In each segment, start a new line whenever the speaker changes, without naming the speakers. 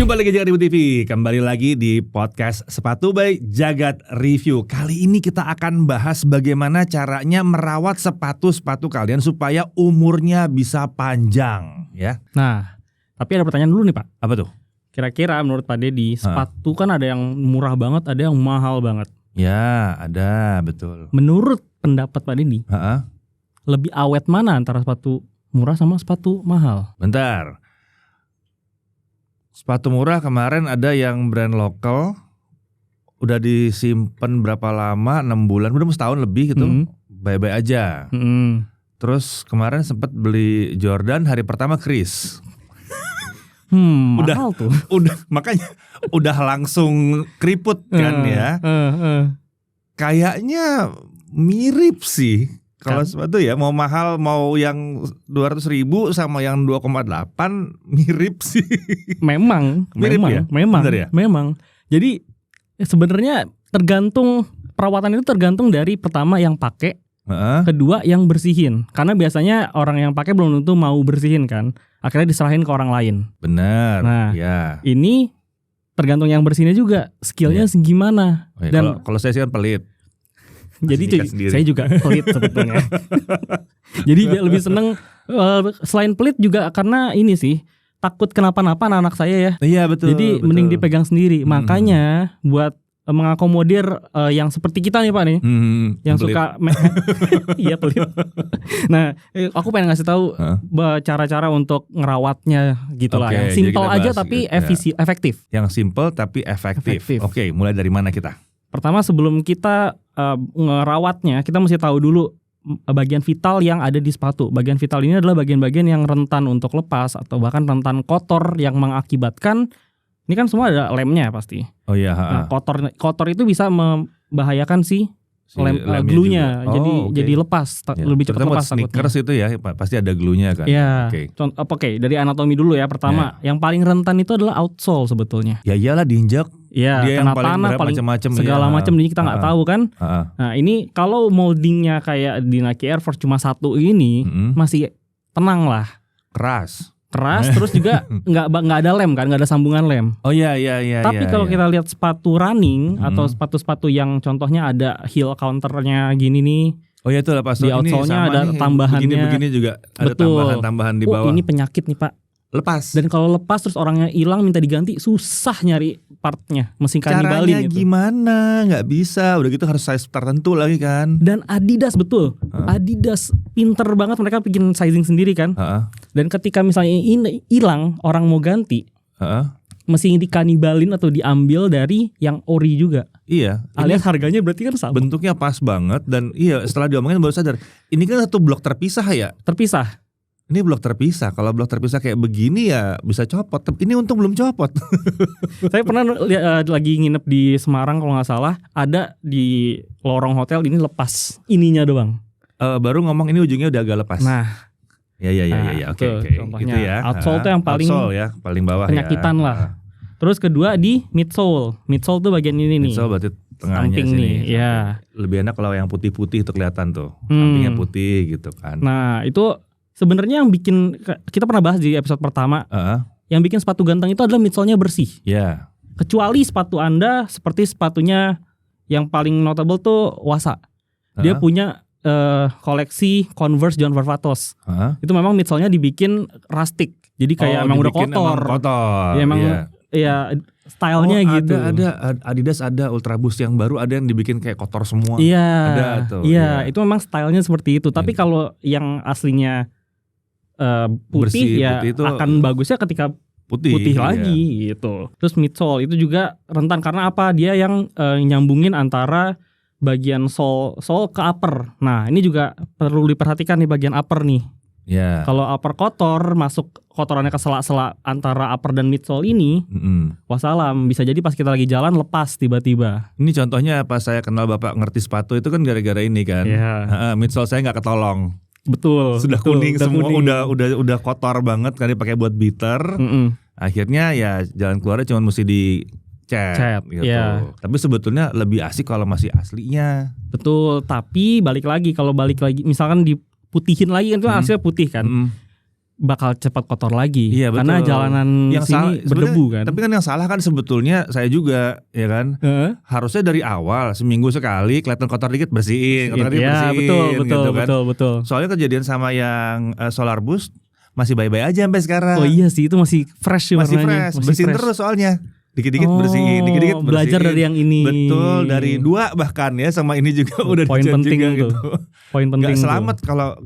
Jumpa lagi Jagat Review TV. Kembali lagi di podcast Sepatu by Jagat Review. Kali ini kita akan bahas bagaimana caranya merawat sepatu-sepatu kalian supaya umurnya bisa panjang, ya.
Nah, tapi ada pertanyaan dulu nih Pak.
Apa tuh?
Kira-kira menurut Pak Deddy, sepatu kan ada yang murah banget, ada yang mahal banget.
Ya, ada, betul.
Menurut pendapat Pak Deddy, lebih awet mana antara sepatu murah sama sepatu mahal?
Bentar. Sepatu murah kemarin ada yang brand lokal, udah disimpan berapa lama, 6 bulan, udah setahun lebih gitu, bye-bye aja. Terus kemarin sempat beli Jordan, hari pertama Chris.
Mahal tuh.
Udah makanya udah langsung keriput kan ya. Kayaknya mirip sih. Kalau sepatu ya mau mahal, mau yang 200.000 sama yang 2,8 mirip sih.
Memang,
mirip
memang,
ya?
memang,
Bener ya?
memang. Jadi sebenarnya tergantung, perawatan itu tergantung dari pertama yang pakai, kedua yang bersihin. Karena biasanya orang yang pakai belum tentu mau bersihin kan. Akhirnya diserahin ke orang lain.
Benar.
Nah,
ya.
Ini tergantung yang bersihinnya juga, skillnya segimana.
Oh, ya.
Dan
kalau saya sih kan pelit.
jadi saya juga pelit sebetulnya. Jadi lebih seneng selain pelit juga karena ini sih, takut kenapa-napa anak saya ya.
Iya betul.
Jadi mending dipegang sendiri. Makanya buat mengakomodir yang seperti kita nih Pak nih, yang
pelit.
suka iya pelit. Nah, aku pengen ngasih tahu cara-cara untuk ngerawatnya gitulah.
Oke,
Yang simple
jadi kita
aja
bahas
tapi
gitu,
efektif.
Yang simple tapi efektif. Oke, mulai dari mana kita?
Pertama sebelum kita ngerawatnya, kita mesti tahu dulu bagian vital yang ada di sepatu. Bagian vital ini adalah bagian-bagian yang rentan untuk lepas atau bahkan rentan kotor yang mengakibatkan, ini kan semua ada lemnya pasti.
Oh iya.
Nah, kotor itu bisa membahayakan si glue-nya. Jadi lepas, lebih cepat lepas.
Sneakers itu ya pasti ada glue-nya kan.
Ya. Oke, dari anatomi dulu ya. Pertama, yang paling rentan itu adalah outsole sebetulnya.
Ya iyalah diinjak.
Ya,
dia
kena
yang paling
tanah, paling
macam-macam
segala macam, jadi kita nggak tahu kan. Nah ini kalau moldingnya kayak di Nike Air Force cuma satu ini, masih tenang lah.
Keras
terus juga nggak ada lem kan, nggak ada sambungan lem.
Oh iya.
Tapi kalau kita lihat sepatu running atau sepatu-sepatu yang contohnya ada heel counternya gini nih.
Oh iya, itu lah pas
di outsole-nya ada nih, tambahannya.
Begini juga ada tambahan di bawah.
Ini penyakit nih Pak.
Lepas.
Dan kalau lepas terus orangnya hilang minta diganti, susah nyari partnya, mesti kanibalin.
Caranya gimana? Nggak bisa. Udah gitu harus size tertentu lagi kan.
Dan Adidas betul. Adidas pinter banget, mereka bikin sizing sendiri kan. Dan ketika misalnya ini hilang, orang mau ganti, mesti dikanibalin atau diambil dari yang ori juga.
Iya.
Alias harganya berarti kan sama.
Bentuknya pas banget dan iya, setelah diomongin baru sadar. Ini kan satu blok terpisah ya.
Terpisah.
Ini blok terpisah. Kalau blok terpisah kayak begini ya bisa copot. Tapi ini untung belum copot.
Saya pernah lagi nginep di Semarang kalau nggak salah, ada di lorong hotel ini lepas ininya doang.
Baru ngomong ini ujungnya udah agak lepas.
Nah.
Ya. Oke.
Contohnya
gitu ya.
outsole itu yang paling
outsole ya, paling bawah
penyakitan
ya.
lah. Terus kedua di midsole. Midsole tuh bagian ini nih.
Midsole berarti tengahnya
samping
sini.
Nih, ya.
Lebih enak kalau yang putih-putih itu kelihatan tuh. Sampingnya putih gitu kan.
Nah, itu sebenarnya yang bikin, kita pernah bahas di episode pertama, yang bikin sepatu ganteng itu adalah midsole-nya bersih.
Yeah.
Kecuali sepatu Anda seperti sepatunya yang paling notable tuh Wasa. Dia punya koleksi Converse John Varvatos. Itu memang midsole-nya dibikin rustic. Jadi kayak emang udah kotor.
Kotor.
Ya emang ya stylenya gitu.
Ada Adidas, ada Ultra Boost yang baru, ada yang dibikin kayak kotor semua.
Iya.
Ada tuh.
Iya, itu memang stylenya seperti itu. Tapi kalau yang aslinya putih ya putih itu akan bagusnya ketika putih lagi gitu. Terus midsole itu juga rentan karena apa? Dia yang nyambungin antara bagian sole ke upper. Nah, ini juga perlu diperhatikan nih bagian upper nih.
Yeah.
Kalau upper kotor, masuk kotorannya ke sela-sela antara upper dan midsole ini, wassalam, bisa jadi pas kita lagi jalan lepas tiba-tiba.
Ini contohnya pas saya kenal Bapak ngerti sepatu itu kan gara-gara ini kan. Midsole saya nggak ketolong.
Betul.
Sudah kuning semua, udah kotor banget kan dipakai buat beater. Akhirnya ya jalan keluarnya cuma mesti cat gitu. Tapi sebetulnya lebih asik kalau masih aslinya.
Betul, tapi balik lagi misalkan diputihin lagi kan itu hasilnya putih kan. bakal cepat kotor lagi.
Iya,
karena jalanan yang sini berdebu kan.
Tapi kan yang salah kan sebetulnya saya juga, ya kan. Harusnya dari awal seminggu sekali kelihatan kotor dikit bersihin, kotor dikit bersihin.
Betul,
gitu kan.
betul.
Soalnya kejadian sama yang Solar Boost masih bye-bye aja sampai sekarang.
Oh iya sih, itu masih fresh
masih
warnanya.
Fresh, bersihin terus soalnya. Dikit-dikit bersihin, dikit-dikit bersihin.
Belajar dari yang ini.
Betul, dari 2 bahkan ya, sama ini juga udah
poin penting
juga
tuh.
gitu.
Poin penting.
Gak selamat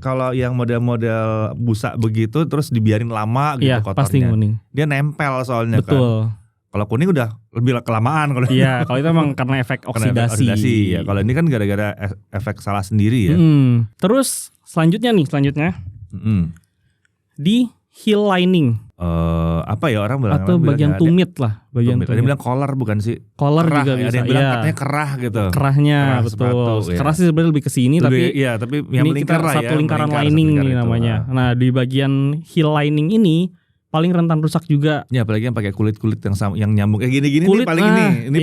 kalau yang model-model busa begitu terus dibiarin lama gitu kotornya.
Pasti kuning.
Dia nempel soalnya kan.
Betul.
Kalau kuning udah lebih kelamaan kalau.
Iya, kalau itu emang karena efek oksidasi.
Ya, kalau ini kan gara-gara efek salah sendiri ya.
Terus selanjutnya. Di heel lining.
Apa ya orang bilang
atau bagian tumit lah, bagian tumit.
Ada yang bilang collar bukan sih?
Collar kerah, juga bisa.
Ada yang bilang katanya kerah gitu.
Kerahnya betul. Sepatu, kerah sih sebenarnya lebih ke sini, tapi
yang
ini kita satu lingkaran lining nih namanya. Nah, di bagian heel lining ini paling rentan rusak juga.
Ya, apalagi yang pakai kulit-kulit yang nyambung kayak gini-gini nih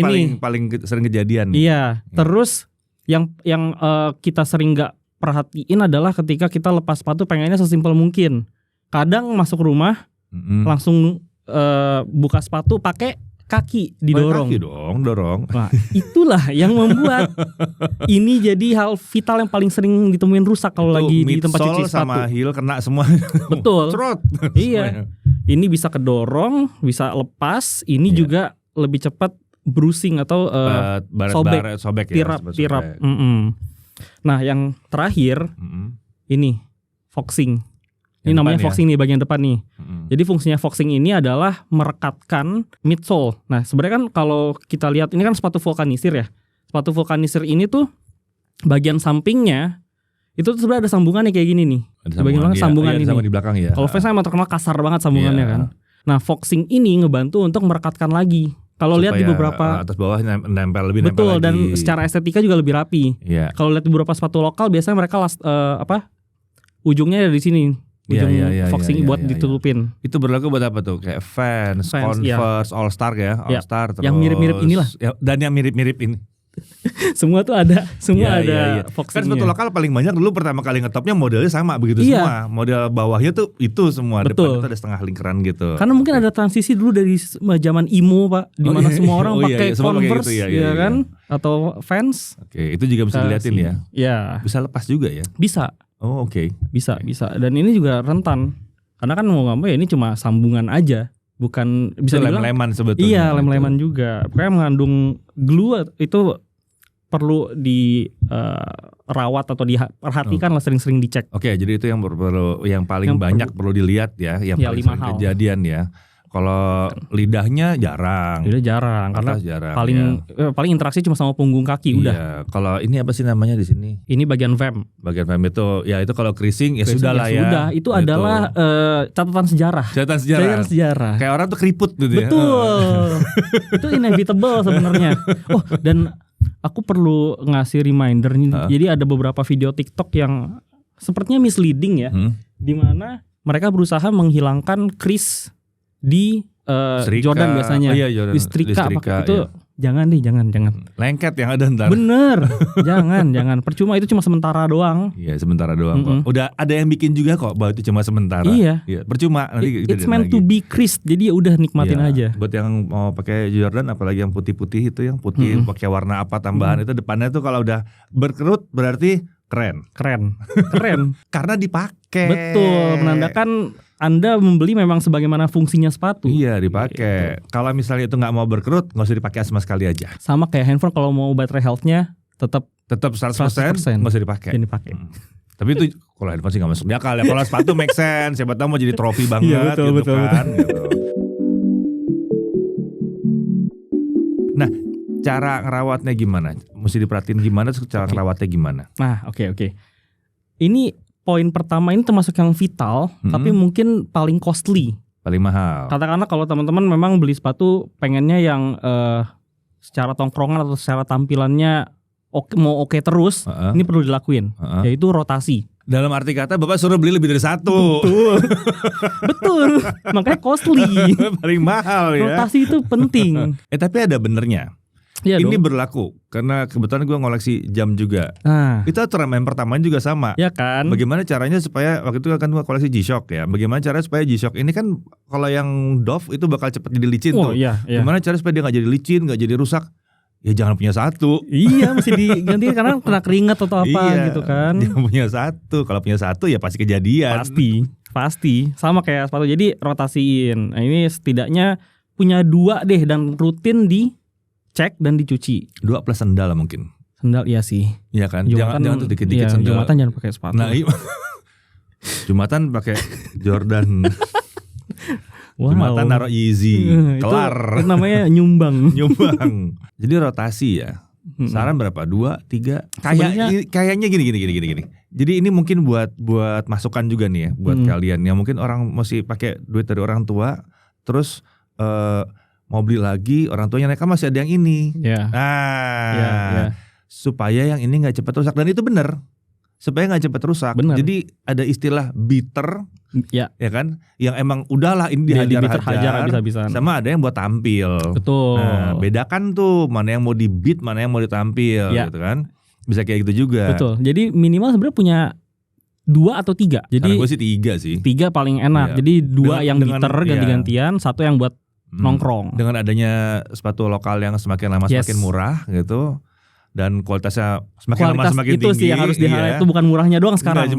paling paling sering kejadian.
Iya. Terus yang kita sering nggak perhatiin adalah ketika kita lepas sepatu pengennya sesimpel mungkin. Kadang masuk rumah langsung buka sepatu pakai kaki didorong.
Kaki dong, dorong.
Nah, itulah yang membuat ini jadi hal vital yang paling sering ditemuin rusak kalau lagi di tempat cuci sepatu.
Sama heel kena semua.
Betul.
Cerot.
Iya. Ini bisa kedorong, bisa lepas. Ini juga lebih cepat bruising atau sobek tirap. Nah, yang terakhir ini foxing. Ini namanya foxing nih, bagian depan nih. Jadi fungsinya foxing ini adalah merekatkan midsole. Nah, sebenarnya kan kalau kita lihat ini kan sepatu vulkanisir ya. Sepatu vulkanisir ini tuh bagian sampingnya itu tuh sebenarnya ada sambungannya kayak gini nih.
Ada sambungan ini. Di belakang ya.
Kalau Vans emang terkenal kasar banget sambungannya kan. Nah, foxing ini ngebantu untuk merekatkan lagi. Kalau lihat di beberapa
atas bawah nempel lagi.
Betul, dan secara estetika juga lebih rapi. Kalau lihat di beberapa sepatu lokal biasanya mereka ujungnya ada di sini. Foxing buat ditutupin.
Itu berlaku buat apa tuh? Kayak Vans, Converse, All Star ya, All Star terus.
Yang mirip-mirip inilah.
Dan yang mirip-mirip ini.
Semua tuh ada, ada foxingnya.
Kan sepatu lokal paling banyak dulu pertama kali ngetopnya modelnya sama begitu semua. Model bawahnya tuh itu semua. Betul. Depan itu ada setengah lingkaran gitu.
Karena mungkin ada transisi dulu dari zaman emo Pak, di mana semua orang pakai Converse ya kan, atau Vans.
Oke, itu juga bisa dilihatin ya.
Iya.
Bisa lepas juga ya.
Bisa.
Oh oke.
Bisa. Dan ini juga rentan. Karena kan mau nggak mau ya ini cuma sambungan aja. Bukan bisa dibilang
lem-leman sebetulnya.
Iya, lem-leman juga. Pokoknya mengandung glue itu perlu dirawat atau diperhatikan lah, sering-sering dicek.
Oke, jadi itu yang paling banyak perlu dilihat ya, yang paling sering kejadian ya. Kalau lidahnya jarang.
Karena paling interaksi cuma sama punggung kaki udah.
Kalau ini apa sih namanya di sini?
Ini bagian VAM.
Bagian VAM itu ya itu kalau creasing ya sudah lah ya.
Sudah, itu adalah catatan sejarah. Kayak orang tuh keriput gitu ya. Betul. Itu inevitable sebenarnya. Oh, dan aku perlu ngasih reminder nih. Jadi ada beberapa video TikTok yang sepertinya misleading ya. Di mana mereka berusaha menghilangkan crease di Jordan biasanya.
Jordan.
Di setrika itu jangan.
Lengket yang ada ntar.
Bener. jangan. Percuma, itu cuma sementara doang.
Iya, sementara doang kok. Udah ada yang bikin juga kok bahwa itu cuma sementara.
Iya.
Percuma nanti
it's meant to be creased. Jadi udah nikmatin aja.
Buat yang mau pakai Jordan apalagi yang putih-putih itu, yang putih pakai warna apa tambahan itu depannya tuh kalau udah berkerut berarti keren. Karena dipakai.
Betul, menandakan Anda membeli memang sebagaimana fungsinya sepatu.
Iya, dipakai. Gitu. Kalau misalnya itu nggak mau berkerut, nggak usah dipakai sama sekali aja.
Sama kayak handphone, kalau mau baterai health-nya tetap
100% nggak usah dipakai. Tapi itu kalau handphone sih nggak masuk di akal ya. Kalau sepatu make sense, siapa tahu mau jadi trofi banget betul. Gitu. Nah, cara ngerawatnya gimana? Mesti diperhatiin gimana, cara ngerawatnya gimana?
Nah, oke. Ini poin pertama, ini termasuk yang vital, tapi mungkin paling costly.
Paling mahal.
Katakanlah kalau teman-teman memang beli sepatu pengennya yang secara tongkrongan atau secara tampilannya mau oke terus, ini perlu dilakuin, yaitu rotasi.
Dalam arti kata Bapak suruh beli lebih dari satu.
Betul. Makanya costly.
Paling mahal ya.
Rotasi itu penting.
Tapi ada benernya.
Ya,
ini berlaku Karena kebetulan gue ngoleksi jam juga. Itu aturan yang pertama juga sama.
Ya kan.
Bagaimana caranya supaya waktu itu kan gue koleksi G-Shock ya. Bagaimana caranya supaya G-Shock ini kan kalau yang Dove itu bakal cepat jadi licin tuh.
Iya.
Gimana caranya supaya dia nggak jadi licin, nggak jadi rusak? Ya jangan punya satu.
Iya, mesti diganti karena kena keringat atau apa gitu kan.
Jangan punya satu. Kalau punya satu ya pasti kejadian.
Pasti. Sama kayak sepatu. Jadi rotasiin. Nah, ini setidaknya punya 2 deh dan rutin dicek dan dicuci.
2 plus sendal mungkin.
Sendal iya sih.
Iya kan.
Jumatan,
jangan tuh dikit-dikit sendal.
Jumatan jangan pakai sepatu.
Nah, iya. Jumatan pakai Jordan.
Wow.
Jumatan naruh Yeezy. Kelar.
Itu namanya nyumbang.
Jadi rotasi ya. Saran berapa? 2, 3. Kayaknya gini. Jadi ini mungkin buat masukan juga nih ya buat kalian yang mungkin orang masih pakai duit dari orang tua, terus mau beli lagi, orang tuanya mereka masih ada yang ini. Supaya yang ini nggak cepat rusak, dan itu benar. Supaya nggak cepat rusak. Bener. Jadi ada istilah beater, ya kan, yang emang udahlah ini dihajar habis-habisan. Sama ada yang buat tampil.
Betul.
Nah, bedakan tuh mana yang mau di beat, mana yang mau ditampil, gitu kan. Bisa kayak gitu juga.
Betul. Jadi minimal sebenarnya punya 2 atau 3. Jadi
gue sih 3 sih.
3 paling enak. Jadi 2 yang beater ganti-gantian, 1 yang buat nongkrong.
Dengan adanya sepatu lokal yang semakin lama semakin murah gitu. Dan kualitasnya semakin lama semakin tinggi. Itu sih yang harus
di-highlight, itu bukan murahnya doang sekarang.
Nggak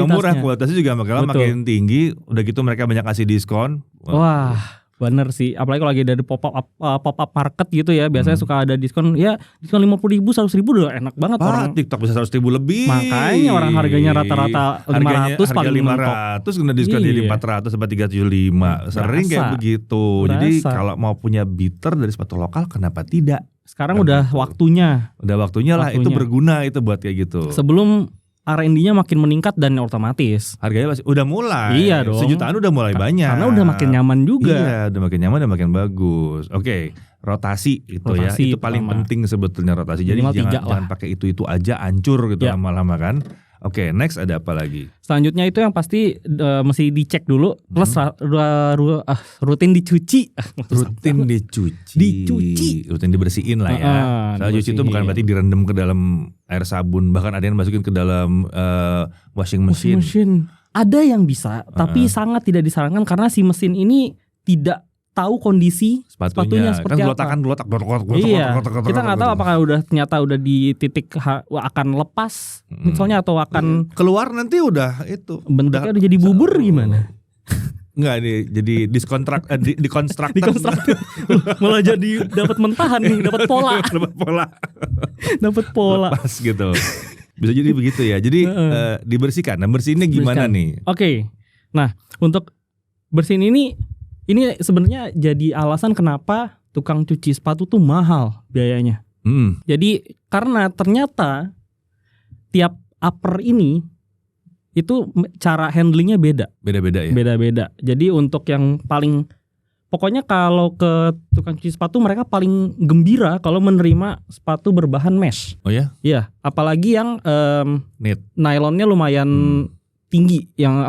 cuma murah, kualitasnya juga makin tinggi. Udah gitu mereka banyak kasih diskon.
Wah, bener sih. Apalagi kalau lagi dari pop up market gitu ya. Biasanya suka ada diskon. Ya diskon 50.000, 100.000 udah enak banget. Orang
TikTok bisa 100.000 lebih.
Makanya orang harganya rata-rata 500 paling
500 kena diskon jadi 400 sampai 375. Sering kayak begitu. Jadi kalau mau punya beater dari sepatu lokal, kenapa tidak?
Sekarang udah waktunya.
Udah waktunya lah, itu berguna itu buat kayak gitu.
Sebelum R&D-nya makin meningkat dan otomatis.
Harganya masih udah mulai.
Iya dong.
Sejutaan udah mulai banyak.
Karena udah makin nyaman juga.
Iya, udah makin nyaman dan makin bagus. Oke, rotasi itu ya. Itu paling penting sebetulnya rotasi. Jadi jangan pakai itu aja, hancur gitu lama-lama kan. Oke, next ada apa lagi?
Selanjutnya itu yang pasti mesti dicek dulu, plus rutin dicuci.
Rutin dibersihin lah ya. Soalnya cuci itu bukan berarti direndam ke dalam air sabun, bahkan ada yang masukin ke dalam washing machine.
Ada yang bisa, tapi sangat tidak disarankan karena si mesin ini tidak tahu kondisi sepatunya seperti apa.
Gelotak.
Iya. Kita nggak tahu apakah ternyata udah di titik akan lepas, misalnya atau akan
keluar nanti udah itu.
Bentuknya udah jadi bubur gimana?
Enggak nih, jadi dikonstruk.
Malah jadi dapat mentahan nih, dapat pola.
Lepas gitu. Bisa jadi begitu ya. Jadi dibersihkan. Nah, bersihinnya gimana nih?
Oke. Nah, untuk bersihin ini sebenarnya jadi alasan kenapa tukang cuci sepatu tuh mahal biayanya. Jadi karena ternyata tiap upper ini itu cara handlingnya beda-beda ya. Beda-beda. Jadi untuk yang paling pokoknya kalau ke tukang cuci sepatu mereka paling gembira kalau menerima sepatu berbahan mesh.
Oh ya?
Iya, apalagi yang
knit.
Nylonnya lumayan tinggi, yang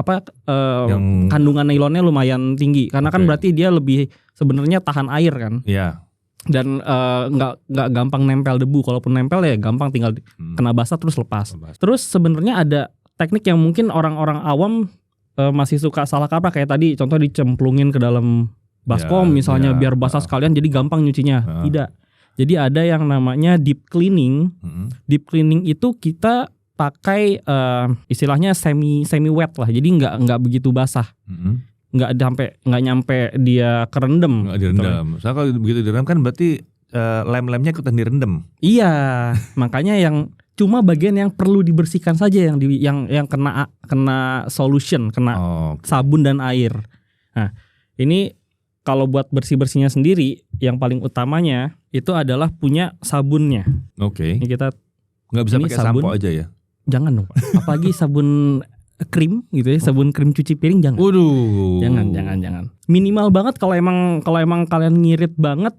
kandungan nylonnya lumayan tinggi karena kan berarti dia lebih sebenarnya tahan air kan.
Iya.
Dan nggak gampang nempel debu. Kalaupun nempel ya gampang tinggal kena basah terus lepas. Terus sebenarnya ada teknik yang mungkin orang-orang awam masih suka salah kaprah, kayak tadi contoh dicemplungin ke dalam baskom misalnya biar basah sekalian jadi gampang nyucinya. Tidak. Jadi ada yang namanya deep cleaning. Deep cleaning itu kita pakai istilahnya semi wet lah, jadi nggak begitu basah, nggak nyampe dia kerendam.
Nggak direndam. Soalnya kalau begitu direndam kan berarti lem-lemnya ikutan direndam.
Iya, makanya yang cuma bagian yang perlu dibersihkan saja yang kena solution, kena sabun dan air. Nah, ini kalau buat bersihnya sendiri, yang paling utamanya itu adalah punya sabunnya.
Oke.
Ini kita
nggak bisa pakai sampo aja ya.
Jangan dong, apalagi sabun krim gitu ya, sabun krim cuci piring jangan.
Waduh.
Jangan. Minimal banget kalau emang kalian ngirit banget,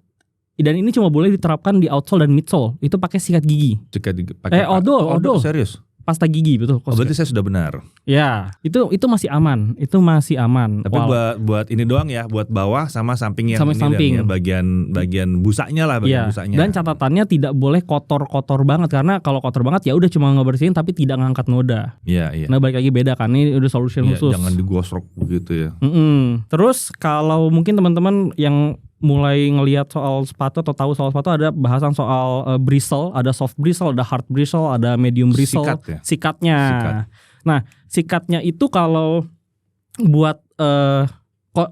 dan ini cuma boleh diterapkan di outsole dan midsole. Itu pakai sikat gigi.
Pakai
odol.
Serius?
pasta gigi, betul.
Berarti saya sudah benar.
Ya, itu masih aman. Tapi
buat ini doang ya, buat bawah sama samping yang
sama
ini
samping.
Ya, bagian busanya lah, busanya.
Dan catatannya tidak boleh kotor-kotor banget, karena kalau kotor banget ya udah cuma ngebersihin tapi tidak ngangkat noda.
Iya.
Nah, balik lagi beda kan, ini udah solution khusus.
Jangan digosok begitu ya.
Terus kalau mungkin teman-teman yang mulai ngelihat soal sepatu atau tahu soal sepatu, ada bahasan soal bristle, ada soft bristle, ada hard bristle, ada medium bristle, sikatnya. Nah, sikatnya itu kalau buat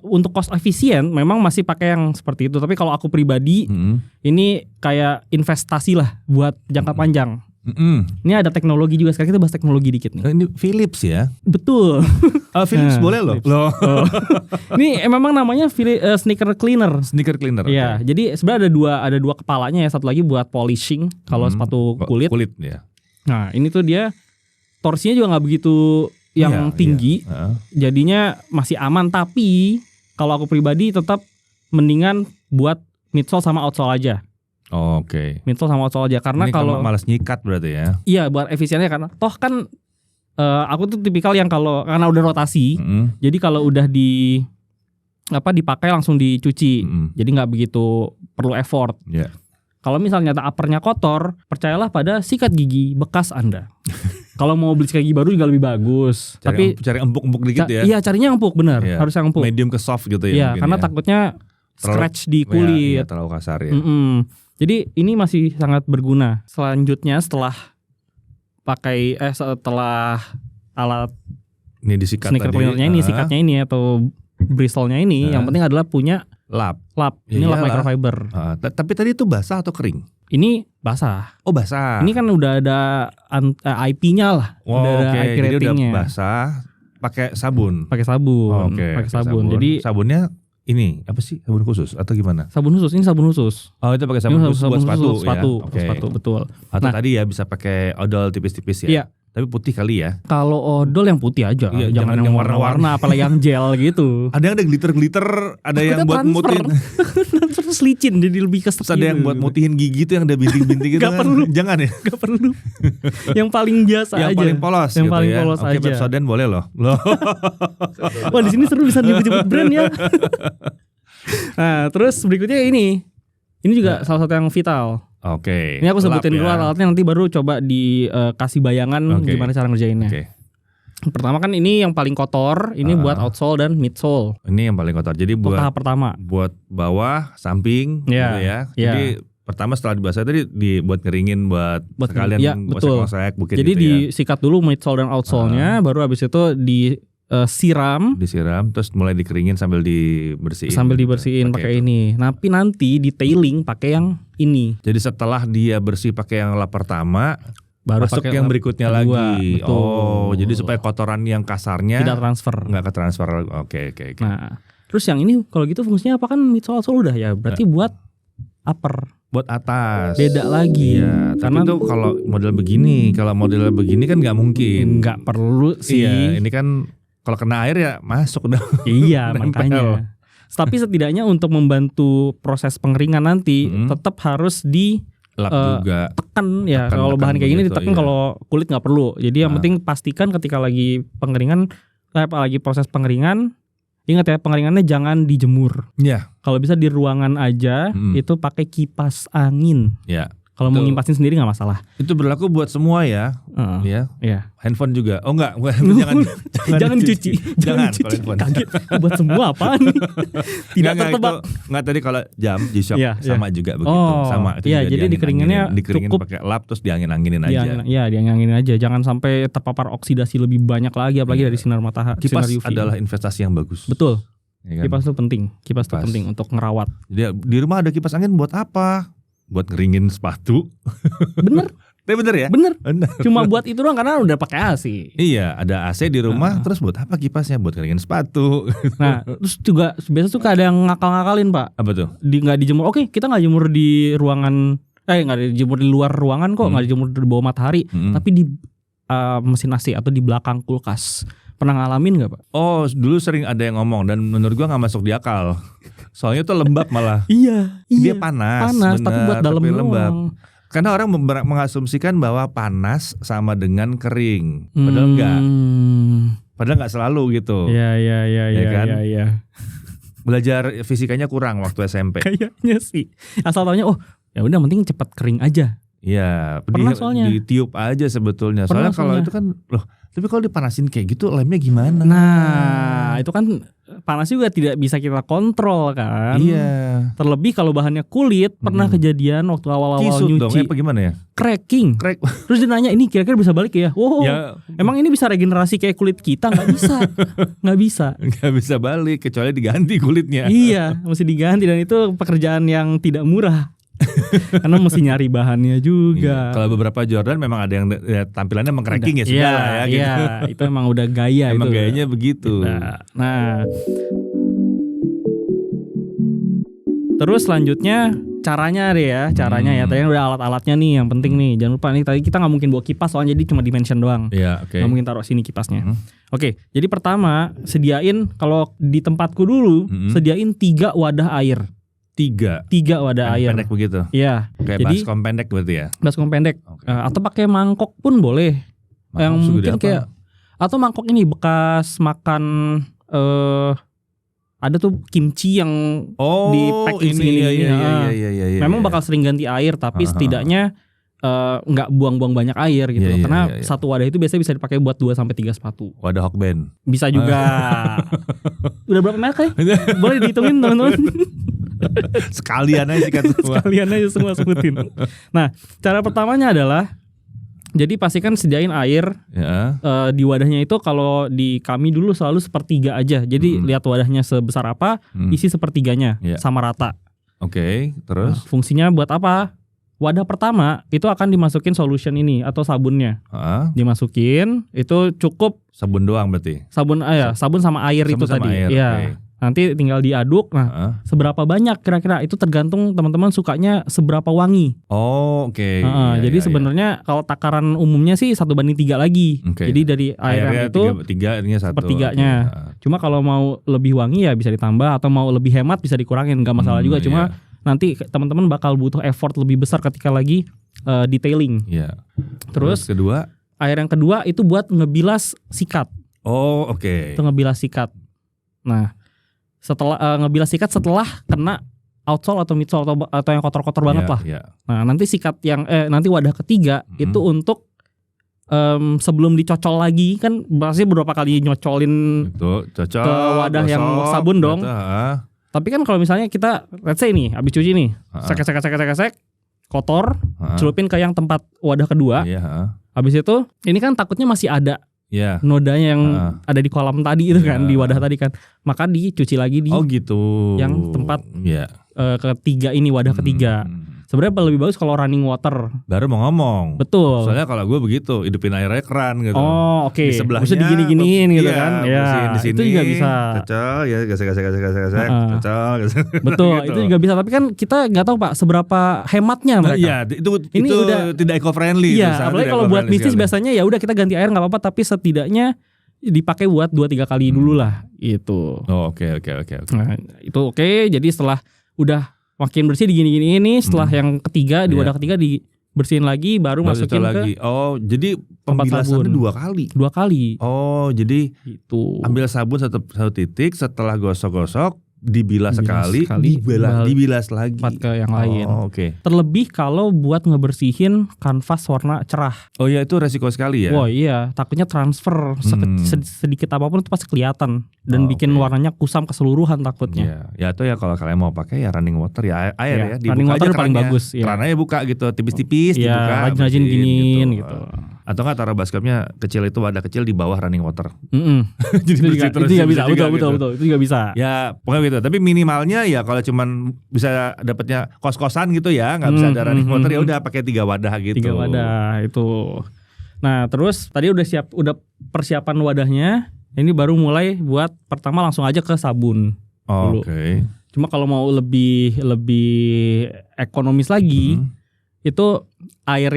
untuk cost efisien memang masih pakai yang seperti itu. Tapi kalau aku pribadi, ini kayak investasi lah buat jangka panjang. Ini ada teknologi juga, sekarang kita bahas teknologi dikit nih.
Ini Philips ya?
Betul.
Philips boleh loh.
Ini memang namanya sneaker cleaner.
Sneaker cleaner.
Ya, jadi sebenarnya ada dua kepalanya ya, satu lagi buat polishing kalau sepatu kulit.
Kulit ya.
Nah, ini tuh dia torsinya juga nggak begitu yang tinggi, jadinya masih aman. Tapi kalau aku pribadi tetap mendingan buat midsole sama outsole aja.
Oke.
Midsole sama outsole aja, karena kalau
malas nyikat berarti ya.
Iya, buat efisiennya, karena toh kan aku tuh tipikal yang karena udah rotasi, jadi kalau udah dipakai langsung dicuci, jadi nggak begitu perlu effort. Kalau misalnya uppernya kotor, percayalah pada sikat gigi bekas Anda. Kalau mau beli sikat gigi baru juga lebih bagus.
Cari empuk-empuk dikit ya.
Iya, carinya empuk, benar. Harus yang empuk.
Medium ke soft gitu ya.
Iya, karena takutnya scratch di kulit.
Iya, terlalu kasar ya.
Jadi ini masih sangat berguna. Selanjutnya setelah alat
ini disikat
sneaker cleanernya ini, sikatnya ini atau bristle-nya ini, yang penting adalah punya lap. Ini lap microfiber.
Tapi tadi itu basah atau kering?
Ini basah.
Oh, basah.
Ini kan udah ada IP-nya lah. Udah ada IP ratingnya.
Jadi udah basah, pakai sabun.
Pakai sabun. Pakai sabun. Jadi
sabunnya ini apa sih, sabun khusus atau gimana?
Sabun khusus, ini sabun khusus.
Oh, itu pakai sabun khusus buat sepatu.
Sepatu, betul.
Atau tadi ya bisa pakai odol tipis-tipis ya. Iya. Tapi putih kali ya.
Kalau odol yang putih aja.
Iya,
jangan yang warna-warna, apalagi yang gel gitu.
Ada glitter-glitter, ada yang buat mutihin.
Terus licin, jadi lebih kesel.
Ada yang buat mutihin gigi tuh yang ada bintik-bintik gitu.
Gak perlu.
Jangan ya.
Gak perlu. Yang paling biasa aja.
Yang paling polos.
Yang
gitu
paling
ya.
polos aja.
Oke, Pepsodent boleh loh.
Wah, di sini seru bisa nyebut-nyebut brand ya. Nah, terus berikutnya ini juga salah satu yang vital.
Oke.
Ini aku sebutin dulu alatnya, nanti baru coba dikasih bayangan gimana cara ngerjainnya. Pertama kan ini yang paling kotor, ini buat outsole dan midsole.
Ini yang paling kotor. Jadi buat
tahap pertama.
Buat bawah, samping gitu ya. Jadi pertama setelah dibasah tadi dibuat ngeringin buat sekalian gosek-gosek bukit.
Jadi
gitu
disikat dulu midsole dan outsole-nya, baru habis itu disiram,
terus mulai dikeringin sambil dibersihin pakai
ini. Tapi nanti detailing pakai yang ini.
Jadi setelah dia bersih pakai yang lap pertama, baru masuk yang berikutnya lagi.
Betul.
Oh, jadi supaya kotoran yang kasarnya
tidak transfer.
Nggak ke transfer. Oke.
Nah, terus yang ini kalau gitu fungsinya apa, kan midsole udah ya, berarti buat upper.
Buat atas.
Beda lagi.
Iya, karena itu kalau model begini kan nggak mungkin.
Nggak perlu sih.
Iya, ini kan kalau kena air ya masuk dong.
Iya, makanya. Tapi setidaknya untuk membantu proses pengeringan nanti tetap harus
lap juga.
Tekan ya. Kalau bahan kayak gini ditekan, kalau kulit nggak perlu. Jadi yang penting pastikan ketika lagi pengeringan, lagi proses pengeringan, ingat ya, pengeringannya jangan dijemur.
Iya.
Kalau bisa di ruangan aja, itu pakai kipas angin.
Iya.
Kalau mau ngipasin sendiri nggak masalah.
Itu berlaku buat semua ya.
Iya.
Handphone juga. Oh enggak,
jangan dicuci. Jangan dicuci. Kaget. Buat semua apaan nih? Tidak tertebak.
Enggak, tadi kalau jam G-Shock sama juga begitu. Sama itu.
Iya, jadi dikeringin cukup
pakai lap terus diangin-anginin aja.
Iya, diangin-anginin aja. Jangan sampai terpapar oksidasi lebih banyak lagi, apalagi dari sinar matahari.
Kipas
sinar UV.
adalah investasi yang bagus.
Betul. Ya kan? Kipas itu penting. Kipas itu penting untuk ngerawat.
Jadi di rumah ada kipas angin buat apa? Buat ngeringin sepatu.
Bener.
Bener ya?
Bener. Cuma buat itu doang karena udah pakai AC.
Iya, ada AC di rumah. Terus buat apa kipasnya? Buat ngeringin sepatu.
Nah, terus juga biasa suka ada yang ngakal-ngakalin, Pak.
Apa tuh?
Nggak dijemur. Oke, kita nggak jemur di ruangan. Nggak dijemur di luar ruangan kok. Nggak dijemur di bawah matahari. Tapi di mesin AC atau di belakang kulkas. Pernah ngalamin gak, Pak?
Oh, dulu sering ada yang ngomong dan menurut gua gak masuk di akal. Soalnya tuh lembab malah.
Iya.
Dia panas,
tapi buat dalam
lembab. Karena orang mengasumsikan bahwa panas sama dengan kering, padahal enggak. Padahal enggak selalu gitu.
Iya
kan?
Iya.
Belajar fisikanya kurang waktu SMP.
Kayaknya sih. Asal taunya ya udah penting cepat kering aja.
Iya,
pernah soalnya.
Ditiup aja sebetulnya. Soalnya kalau itu kan tapi kalau dipanasin kayak gitu lemnya gimana?
Nah, itu kan panas juga tidak bisa kita kontrol kan.
Iya.
Terlebih kalau bahannya kulit, pernah kejadian waktu awal-awal
Kisut
nyuci.
Dong, apa gimana ya?
Cracking. Terus dia nanya, ini kira-kira bisa balik ya? Wow, ya. Emang ini bisa regenerasi kayak kulit kita? Nggak bisa.
Nggak bisa balik, kecuali diganti kulitnya.
Iya, mesti diganti dan itu pekerjaan yang tidak murah. Karena mesti nyari bahannya juga.
Kalau beberapa Jordan memang ada yang tampilannya emang cracking ya segala ya gitu.
Iya, itu emang udah gaya.
Emang gayanya begitu.
Nah, terus selanjutnya caranya deh ya, ya. Tadi udah alat-alatnya nih yang penting nih. Jangan lupa nih, tadi kita nggak mungkin bawa kipas soalnya jadi cuma dimension doang.
Iya, oke.
Nggak mungkin taruh sini kipasnya. Oke, jadi pertama sediain kalau di tempatku dulu sediain 3 wadah air. 3 wadah air.
Pendek begitu.
Iya.
Kayak baskom pendek berarti ya.
Baskom pendek. Okay. Atau pakai mangkok pun boleh. Yang mungkin kayak atau mangkok ini bekas makan ada tuh kimchi yang di packing segini.
Iya.
Memang bakal sering ganti air tapi setidaknya nggak buang-buang banyak air gitu. Karena satu wadah itu biasanya bisa dipakai buat 2 sampai 3 sepatu.
Wadah Hokben.
Bisa juga. Udah berapa merek ya? Boleh dihitungin teman-teman.
Sekalian aja
semua sebutin. Nah, cara pertamanya adalah jadi pastikan sediain air di wadahnya itu. Kalau di kami dulu selalu 1/3 aja. Jadi lihat wadahnya sebesar apa, isi 1/3-nya sama rata.
Oke, terus
fungsinya buat apa? Wadah pertama itu akan dimasukin solution ini atau sabunnya. Dimasukin, itu cukup
sabun doang berarti.
Sabun sama air itu tadi. Iya. Nanti tinggal diaduk. Nah, seberapa banyak kira-kira itu tergantung teman-teman sukanya seberapa wangi.
Oh, oke.
Jadi sebenarnya kalau takaran umumnya sih 1/3 lagi. Jadi dari airnya itu 1/3-nya. Cuma kalau mau lebih wangi ya bisa ditambah, atau mau lebih hemat bisa dikurangin, nggak masalah juga. Cuma nanti teman-teman bakal butuh effort lebih besar ketika lagi detailing. Terus
kedua,
air yang kedua itu buat ngebilas sikat.
Oh, oke.
Itu ngebilas sikat. Nah, setelah ngebilas sikat setelah kena outsole atau midsole atau yang kotor-kotor banget lah. Nah, nanti sikat yang nanti wadah ketiga itu untuk sebelum dicocol lagi, kan pasti beberapa kali nyocolin
cocol,
ke wadah yang sabun dong. Tapi kan kalau misalnya kita let's say nih habis cuci nih, sek kotor, celupin ke yang tempat wadah kedua. Habis itu ini kan takutnya masih ada nodanya yang ada di kolam tadi itu kan, di wadah tadi kan. Maka dicuci lagi di yang tempat ketiga ini, wadah ketiga. Sebenarnya lebih bagus kalau running water.
Baru mau ngomong.
Betul.
Soalnya kalau gue begitu, hidupin airnya keran gitu.
Oh, oke.
Di sebelahnya
bisa digini-giniin gitu kan.
Ya, di sini,
itu juga bisa.
Cocol, ya gesek. Cocol,
betul,
gitu.
Itu juga bisa. Tapi kan kita nggak tahu Pak seberapa hematnya mereka.
Iya, itu udah tidak eco friendly.
Iya, apalagi kalau buat bisnis biasanya ya udah kita ganti air nggak apa-apa, tapi setidaknya dipakai buat 2-3 kali dulu lah itu.
Oh, oke.
Nah, itu oke. Jadi setelah udah makin bersih digini-gini ini, setelah yang ketiga di wadah ketiga dibersihin lagi, baru masukin lagi.
Oh, jadi pembilasannya 2 kali.
2 kali.
Oh, jadi
itu
ambil sabun satu titik, setelah gosok-gosok dibilas sekali, dibilas lagi.
Ke yang lain.
Oh, oke.
Terlebih kalau buat ngebersihin kanvas warna cerah.
Oh ya, itu resiko sekali ya.
Wah iya, takutnya transfer sedikit apapun itu pasti kelihatan dan bikin warnanya kusam keseluruhan takutnya.
Ya atau ya kalau kalian mau pakai ya running water ya air ya, dibuka
running water
aja
paling bagus.
Kerannya buka gitu, tipis-tipis dibuka.
Rajin-rajin giniin gitu.
Atau nggak taruh baskomnya kecil, itu wadah kecil di bawah running water.
Jadi itu juga bisa, betul. Itu juga bisa.
Ya pokoknya gitu. Tapi minimalnya ya kalau cuman bisa dapatnya kos-kosan gitu ya, nggak bisa ada running water, ya udah pakai 3 wadah gitu.
3 wadah itu. Nah terus tadi udah persiapan wadahnya. Ini baru mulai buat pertama langsung aja ke sabun.
Oke.
Cuma kalau mau lebih ekonomis lagi, itu air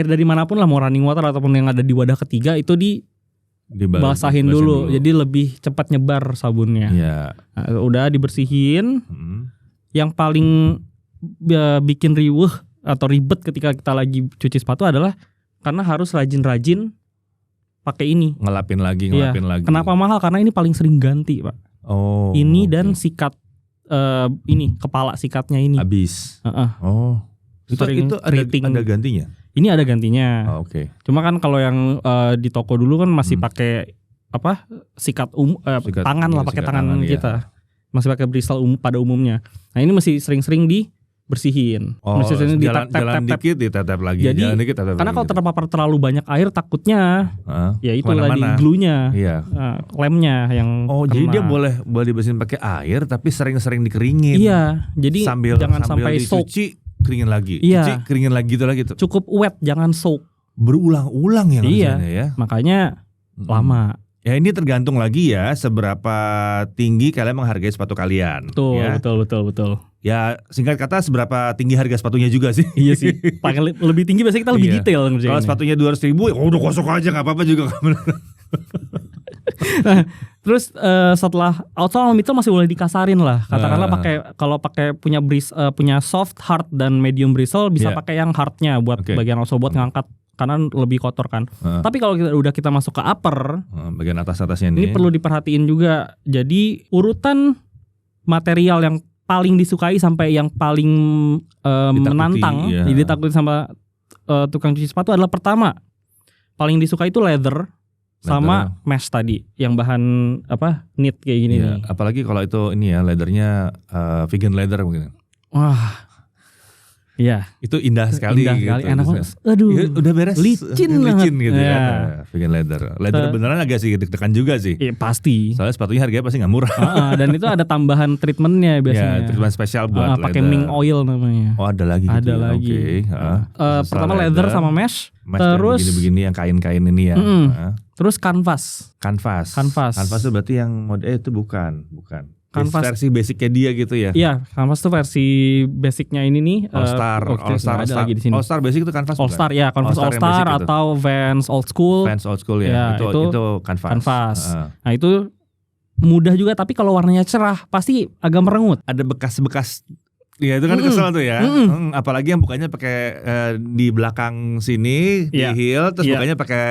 dari manapun lah, mau running water ataupun yang ada di wadah ketiga itu dibasahin dulu. Jadi lebih cepat nyebar sabunnya. Nah, udah dibersihin. Yang paling bikin riweuh atau ribet ketika kita lagi cuci sepatu adalah karena harus rajin-rajin pakai ini.
Ngelapin lagi.
Kenapa mahal? Karena ini paling sering ganti, Pak.
Oh.
Ini dan sikat ini kepala sikatnya ini.
Habis. Itu ada gantinya.
Ini ada gantinya.
Oke.
Cuma kan kalau yang di toko dulu kan masih pakai sikat tangan lah, pakai tangan kita. Masih pakai bristle pada umumnya. Nah, ini masih sering-sering dibersihin. Masih sering
jalan dikit ditetep lagi.
Jadi jalan dikit, karena kalau terpapar terlalu banyak air takutnya ya itu tadi glue-nya.
Iya.
Lemnya yang
jadi dia boleh dibersihin pakai air tapi sering-sering dikeringin.
Iya. Jadi jangan sampai
dicuci, keringin lagi.
Iya.
Cuci, keringin lagi gitu.
Cukup wet, jangan soak.
Berulang-ulang ya.
Iya.
Ya.
Makanya lama.
Ya ini tergantung lagi ya seberapa tinggi kalian menghargai sepatu kalian.
Betul,
ya.
betul.
Ya singkat kata seberapa tinggi harga sepatunya juga sih.
Iya sih. Lebih tinggi biasanya kita lebih detail.
Kalau sepatunya 200.000 ya udah gosok aja nggak apa-apa juga.
Nah, terus setelah outsole sama midsole masih boleh dikasarin lah. Katakanlah punya soft, hard dan medium bristle bisa pakai yang hardnya buat bagian outsole buat ngangkat karena lebih kotor kan. Tapi kalau kita masuk ke upper,
bagian atasnya
ini perlu diperhatiin juga. Jadi urutan material yang paling disukai sampai yang paling menantang, ditakuti sama tukang cuci sepatu adalah pertama paling disukai itu leather sama mesh tadi, yang bahan knit kayak gini nih.
Apalagi kalau itu ini ya leathernya vegan leather mungkin.
Wah. Iya,
itu indah sekali.
Enak banget. Aduh,
ya, udah beres.
Licin
gitu ya. Vegan leather. Leather beneran agak sih deg-degan juga sih.
Iya, pasti.
Soalnya sepatunya harganya pasti nggak murah.
Dan itu ada tambahan treatmentnya biasanya.
Treatment spesial buat leather.
Pakai mink oil namanya.
Oh, ada lagi.
Ada lagi. Pertama leather sama mesh. Terus
begini-begini yang kain-kain ini ya.
Terus canvas.
Canvas itu berarti yang mode itu bukan.
Canvas
versi basicnya dia gitu ya?
Iya, canvas tuh versi basicnya ini nih.
All Star basic itu canvas.
All Star ya, canvas All Star atau Vans Old School.
Vans Old School ya, itu canvas.
Nah itu mudah juga, tapi kalau warnanya cerah pasti agak merengut.
Ada bekas-bekas. Ya itu kan kesel tuh ya. Apalagi yang bukanya pakai di belakang sini di heel, terus bukanya pakai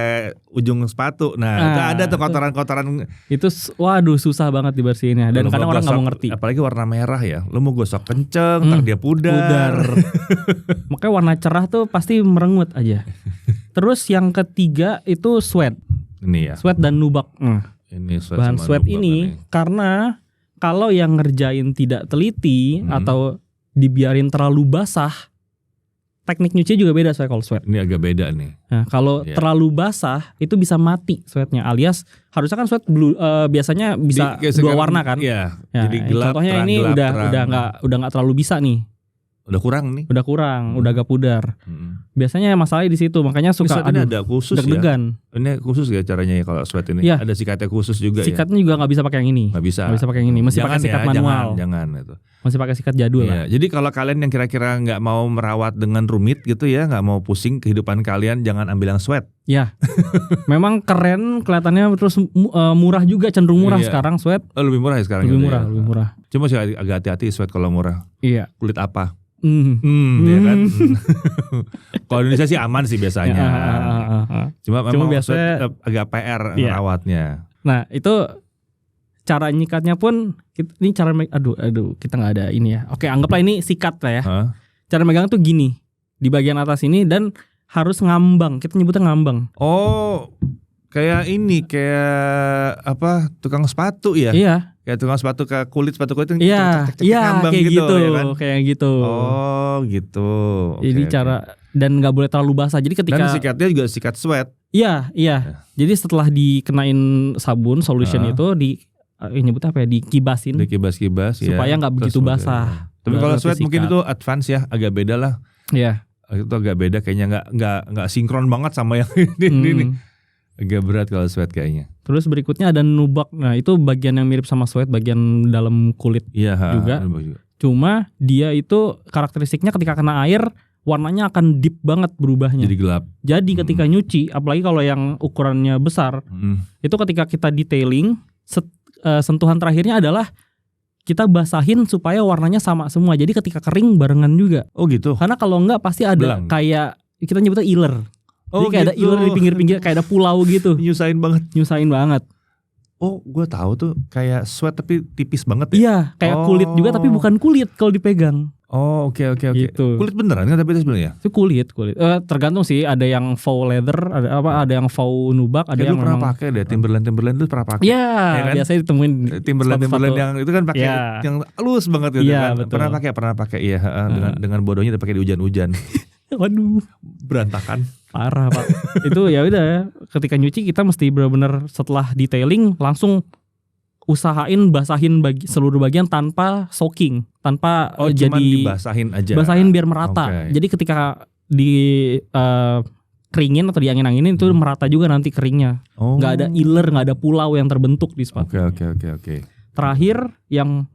ujung sepatu. Nah itu ada tuh kotoran-kotoran.
Itu waduh susah banget dibersihinnya. Dan kadang orang nggak mau ngerti.
Apalagi warna merah ya. Lu mau gosok kenceng, ntar dia pudar.
Makanya warna cerah tuh pasti merengut aja. Terus yang ketiga itu sweat.
Ini ya.
Sweat dan nubak.
Ini
bahan sweat ini karena kalau yang ngerjain tidak teliti atau dibiarin terlalu basah, teknik nyuci juga beda kalau sweat.
Ini agak beda nih.
Nah, kalau terlalu basah itu bisa mati sweatnya, alias harusnya kan sweat blue biasanya bisa dua warna kan?
Iya. Jadi gelap.
Contohnya ini udah nggak terlalu bisa nih.
Udah kurang nih.
Udah agak pudar. Biasanya masalahnya di situ, makanya suka
ada khusus
deg-degan.
Ya. Ini khusus ya caranya ya kalau sweat ini. Ada sikatnya khusus juga.
Sikatnya juga nggak bisa pakai yang ini.
Nggak bisa
pakai yang ini. Masih pakai sikat manual.
Jangan itu.
Masih pakai sikat jadul lah.
Jadi kalau kalian yang kira-kira nggak mau merawat dengan rumit gitu ya, nggak mau pusing kehidupan kalian, jangan ambil yang sweat.
Ya, memang keren kelihatannya, terus murah juga, cenderung murah sekarang sweat.
Lebih murah ya sekarang.
Lebih murah.
Cuma sih agak hati-hati sweat kalau murah.
Iya.
Kulit apa? Ya kan. Kalau Indonesia sih aman sih biasanya. Cuma biasanya agak PR merawatnya.
Nah itu cara nyikatnya pun ini cara aduh kita nggak ada ini ya. Oke, anggaplah ini sikat lah ya. Cara megang tuh gini di bagian atas ini dan harus ngambang. Kita nyebutnya ngambang.
Oh, kayak ini tukang sepatu ya?
Iya.
Kayak tukang sepatu ke kulit sepatu itu
ngambang kayak gitu ya kan? Kayak gitu.
Oh gitu.
Jadi cara dan nggak boleh terlalu basah. Jadi ketika
dan sikatnya juga sikat sweat.
Iya. Jadi setelah dikenain sabun solution itu nyebutnya apa ya, dikibasin.
Dikibas
supaya nggak begitu basah.
Tapi kalau sweat mungkin itu advance ya, agak beda lah.
Iya.
Itu agak beda kayaknya, nggak sinkron banget sama yang ini. Agak berat kalau sweat kayaknya.
Terus berikutnya ada nubak. Nah itu bagian yang mirip sama sweat, bagian dalam kulit juga. Cuma dia itu karakteristiknya ketika kena air warnanya akan deep banget berubahnya.
Jadi gelap.
Jadi ketika nyuci, apalagi kalau yang ukurannya besar, itu ketika kita detailing, sentuhan terakhirnya adalah kita basahin supaya warnanya sama semua. Jadi ketika kering barengan juga.
Oh gitu.
Karena kalau enggak pasti ada kayak kita nyebutnya iler. Jadi kayak ada iler di pinggir-pinggir, kayak ada pulau gitu.
Nyusahin banget. Oh, gue tahu tuh kayak sweat tapi tipis banget ya.
Iya, kayak kulit juga tapi bukan kulit kalau dipegang.
Oh, oke.
Gitu.
Kulit beneran kan tapi itu sebenarnya?
Itu kulit. Tergantung sih, ada yang faux leather, ada yang faux nubak, ada yang
pernah pakai deh Timberland itu pernah pakai.
Iya, ya kan? Biasanya ditemuin
Timberland yang itu kan pakai yang halus banget gitu kan.
Betul.
Pernah pakai iya, dengan bodohnya dipakai di hujan-hujan.
Waduh,
berantakan.
Parah, Pak. Itu ya udah, ketika nyuci kita mesti benar-benar setelah detailing langsung usahain basahin seluruh bagian tanpa soaking, tanpa
jadi dibasahin aja.
Basahin biar merata. Okay. Jadi ketika di keringin atau diangin-anginin itu merata juga nanti keringnya. Nggak ada iler, nggak ada pulau yang terbentuk di sepatu.
Oke.
Terakhir yang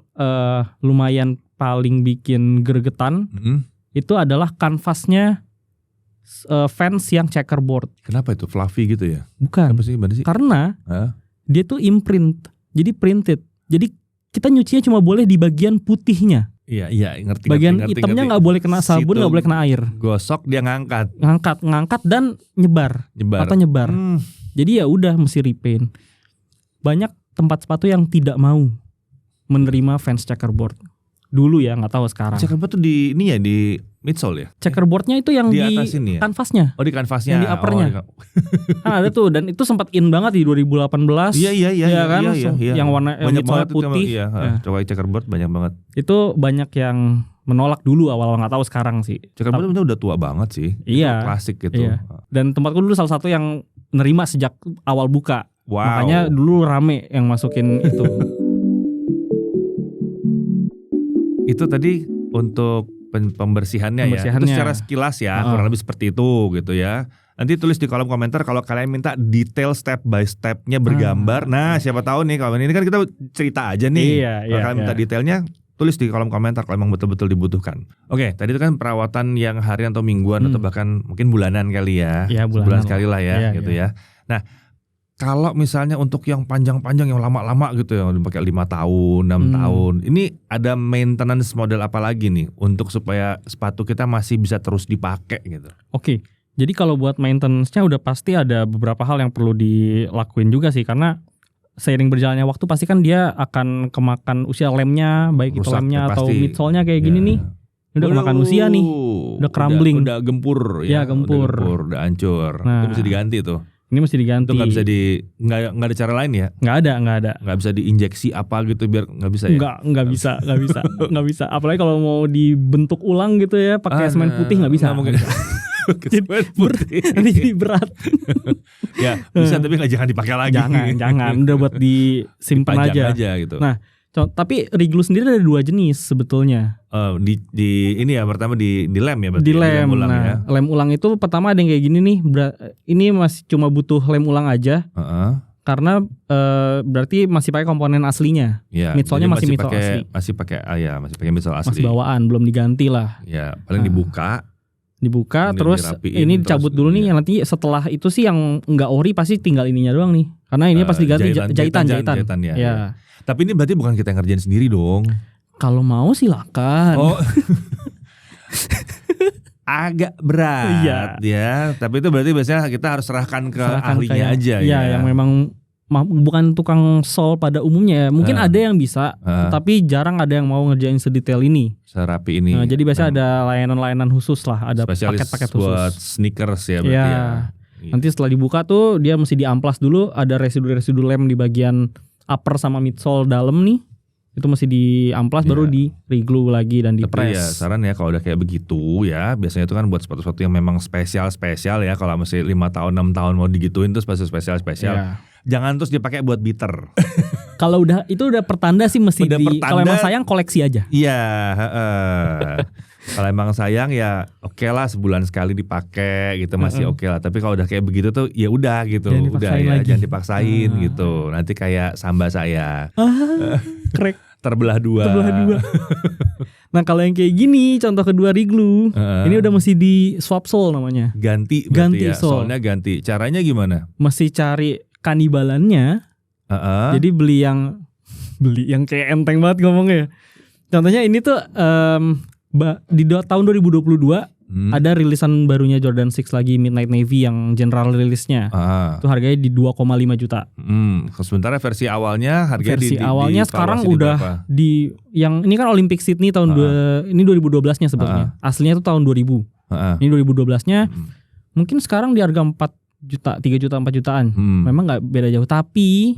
lumayan paling bikin gregetan itu adalah kanvasnya fans yang checkerboard.
Kenapa itu? Fluffy gitu ya?
Bukan. Karena dia tuh imprint. Jadi printed. Jadi kita nyucinya cuma boleh di bagian putihnya.
Iya, ngerti.
Bagian hitamnya nggak boleh kena sabun, nggak boleh kena air.
Gosok dia ngangkat
dan nyebar. Atau nyebar. Jadi ya udah mesti repaint. Banyak tempat sepatu yang tidak mau menerima fans checkerboard. Dulu ya, nggak tahu sekarang.
Checkerboard tuh di ini ya, di midsole ya?
Checkerboardnya itu yang di
ya?
kanvasnya.
Oh, di kanvasnya.
Yang di uppernya. Kan ada tuh, dan itu sempat in banget di 2018.
Iya
kan?
Iya.
Yang warna midsole putih.
Iya. Coba checkerboard banyak banget.
Itu banyak yang menolak dulu awal, nggak tahu sekarang sih.
Checkerboard udah tua banget sih.
Iya.
Itu klasik gitu. Iya.
Dan tempatku dulu salah satu yang nerima sejak awal buka.
Wow.
Makanya dulu rame yang masukin itu.
Itu tadi untuk pembersihannya ya. Itu secara sekilas ya, kurang lebih seperti itu gitu ya. Nanti tulis di kolom komentar kalau kalian minta detail step by stepnya bergambar. Nah, siapa tahu nih kalau ini kan kita cerita aja nih. Kalau kalian minta detailnya, tulis di kolom komentar kalau memang betul-betul dibutuhkan. Oke, tadi itu kan perawatan yang harian atau mingguan atau bahkan mungkin bulanan kali ya. Sebulan sekali lah ya, gitu ya. Nah, kalau misalnya untuk yang panjang-panjang, yang lama-lama gitu ya, pakai 5 tahun, 6 tahun. Ini ada maintenance model apa lagi nih untuk supaya sepatu kita masih bisa terus dipakai gitu.
Oke. Jadi kalau buat maintenance-nya udah pasti ada beberapa hal yang perlu dilakuin juga sih, karena seiring berjalannya waktu pasti kan dia akan kemakan usia lemnya, baik itu lemnya atau midsole-nya kayak gini nih. Udah kemakan usia nih. Udah crumbling.
Udah gempur ya.
Gempur.
Udah hancur.
Nah,
itu mesti diganti tuh.
Ini mesti diganti.
Itu nggak bisa nggak ada cara lain ya?
Nggak ada.
Nggak bisa diinjeksi apa gitu biar nggak bisa ya?
Nggak bisa. Apalagi kalau mau dibentuk ulang gitu ya, pakai semen putih nggak bisa.
Mungkin.
Jadi berat.
Ya bisa tapi jangan dipakai lagi.
Jangan. Udah buat disimpan aja
gitu.
Nah, tapi Reglue sendiri ada 2 jenis sebetulnya.
Di ini ya, pertama di lem ya berarti.
Di lem
ulang
ya. Lem ulang itu pertama ada yang kayak gini nih. Ini masih cuma butuh lem ulang aja. Karena berarti masih pakai komponen aslinya.
Ya,
midsole-nya masih midsole asli.
Masih pakai midsole asli.
Masih bawaan, belum diganti lah.
Ya, paling dibuka
terus ini dicabut dulu nih. Nanti setelah itu sih yang enggak ori pasti tinggal ininya doang nih. Karena ini pasti diganti jahitan
ya. Tapi ini berarti bukan kita yang ngerjain sendiri dong.
Kalau mau silakan.
Agak berat ya. Tapi itu berarti biasanya kita harus serahkan ke ahlinya aja
ya. Yang memang bukan tukang sol pada umumnya. Mungkin ada yang bisa, tapi jarang ada yang mau ngerjain sedetail ini,
serapi ini.
Nah, jadi biasanya ada layanan-layanan khusus lah, ada paket-paket khusus
buat sneakers ya berarti ya.
Nanti setelah dibuka tuh dia mesti diamplas dulu, ada residu-residu lem di bagian upper sama midsole dalam nih. Itu mesti diamplas baru di reglue lagi dan di press.
Tapi ya saran ya kalau udah kayak begitu ya, biasanya itu kan buat sepatu-sepatu yang memang spesial ya. Kalau masih 5 tahun 6 tahun mau digituin tuh spesial. Jangan terus dipakai buat beater.
Kalau udah itu udah pertanda sih mesti kalau emang sayang koleksi aja.
Iya, kalau emang sayang ya oke lah sebulan sekali dipakai gitu masih oke lah. Tapi kalau udah kayak begitu tuh ya udah gitu, jangan dipaksain gitu. Nanti kayak samba saya.
Krek.
Terbelah dua.
Nah kalau yang kayak gini contoh kedua Reglue, ini udah mesti di swap sole namanya.
Ganti ya, solnya ganti. Caranya gimana?
Mesti cari kanibalannya. Jadi beli yang beli yang kayak enteng banget ngomongnya. Contohnya ini tuh di tahun 2022 ada rilisan barunya Jordan 6 lagi Midnight Navy yang general release-nya. Itu harganya di 2,5 juta.
Sementara versi awalnya harganya
versi awalnya sekarang udah berapa? Di yang ini kan Olympic Sydney tahun ini 2012-nya sebenarnya. Aslinya itu tahun 2000. Ini 2012-nya. Mungkin sekarang di harga 4 juta, 3 juta, 4 jutaan. Memang nggak beda jauh, tapi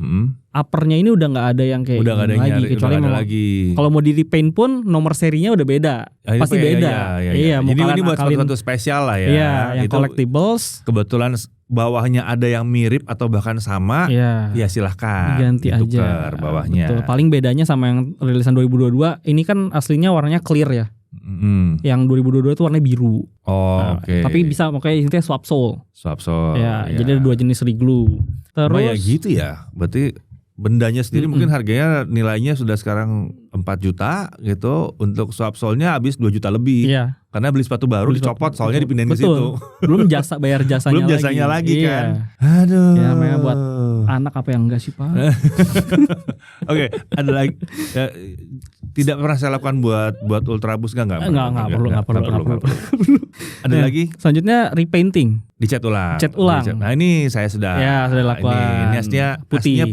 uppernya ini udah nggak ada yang kayak
udah gak ada
lagi.
Nyari,
kecuali
lagi.
Kalau mau di repaint pun nomor serinya udah beda, pasti beda.
Iya. Jadi ini buat sesuatu spesial lah ya.
Iya, yang itu collectibles.
Kebetulan bawahnya ada yang mirip atau bahkan sama, ya silahkan
diganti aja
bawahnya.
Betul. Paling bedanya sama yang rilisan 2022, ini kan aslinya warnanya clear ya. Yang 2022 itu warnanya biru.
Oke.
Tapi bisa makanya intinya swap sole. Ya, jadi ada 2 jenis reglue. Terus
ya gitu ya. Berarti bendanya sendiri mungkin harganya nilainya sudah sekarang 4 juta gitu. Untuk swap sole-nya habis 2 juta lebih.
Iya.
Karena beli sepatu baru dicopot, soalnya dipindahin ke situ.
Belum bayar jasanya
belum jasanya lagi kan.
Iya. Aduh. Ya namanya buat anak apa yang enggak sih, Pak?
Oke, ada lagi. Tidak pernah saya lakukan buat Ultraboost enggak perlu. Ada lagi?
Selanjutnya repainting.
Dicat ulang. Nah, ini saya sudah
lakukan.
Ini aslinya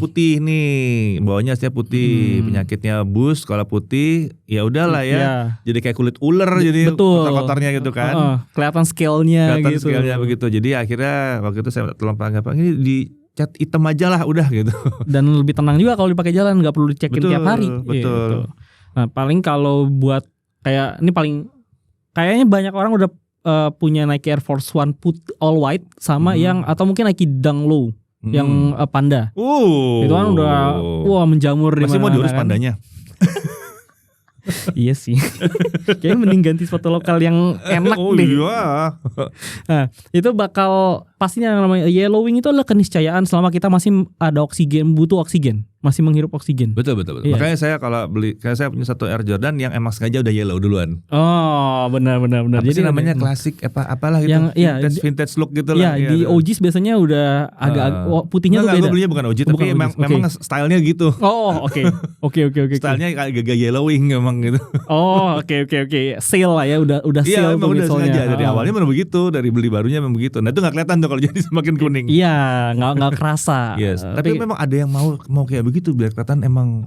putih nih. Bawahnya aslinya putih. Penyakitnya bus kalau putih ya udahlah ya. Jadi kayak kulit ular jadi kotor-kotornya gitu kan.
Kelihatan scale-nya gitu.
Scale-nya begitu. Jadi akhirnya waktu itu saya tolong Pak ini dicat hitam aja lah udah gitu.
Dan lebih tenang juga kalau dipakai jalan, enggak perlu dicekin tiap hari.
Betul.
Gitu. Nah, paling kalau buat kayak ini kayaknya banyak orang udah punya Nike Air Force One all white sama yang atau mungkin Nike Dunk Low yang panda. Itu kan udah menjamur di mana-mana.
Masih mau diurus pandanya.
Iya sih. Kayaknya mending ganti sepatu lokal yang enak deh.
Iya.
Nah, itu bakal pastinya namanya yellowing itu adalah keniscayaan selama kita masih ada oksigen, butuh oksigen, masih menghirup oksigen.
Betul.
Iya.
Makanya saya kalau beli, kayak saya punya satu Air Jordan yang emang sengaja udah yellow duluan.
Oh, benar.
Jadi namanya klasik apalah gitu. Yang vintage look gitu lah.
Iya, di OGs biasanya udah agak putihnya tuh beda.
Gue belinya bukan OG tapi memang stylenya gitu.
Oh, oke.
Stylenya agak yellowing emang gitu.
Oh, oke. Sale lah ya, udah sale tuh
udah
misalnya.
Sengaja. Dari awalnya memang begitu, dari beli barunya memang begitu. Nah, itu enggak kelihatan tuh kalau jadi semakin kuning.
Iya, enggak kerasa.
Yes. Tapi memang ada yang mau kayak begitu biar kelihatan emang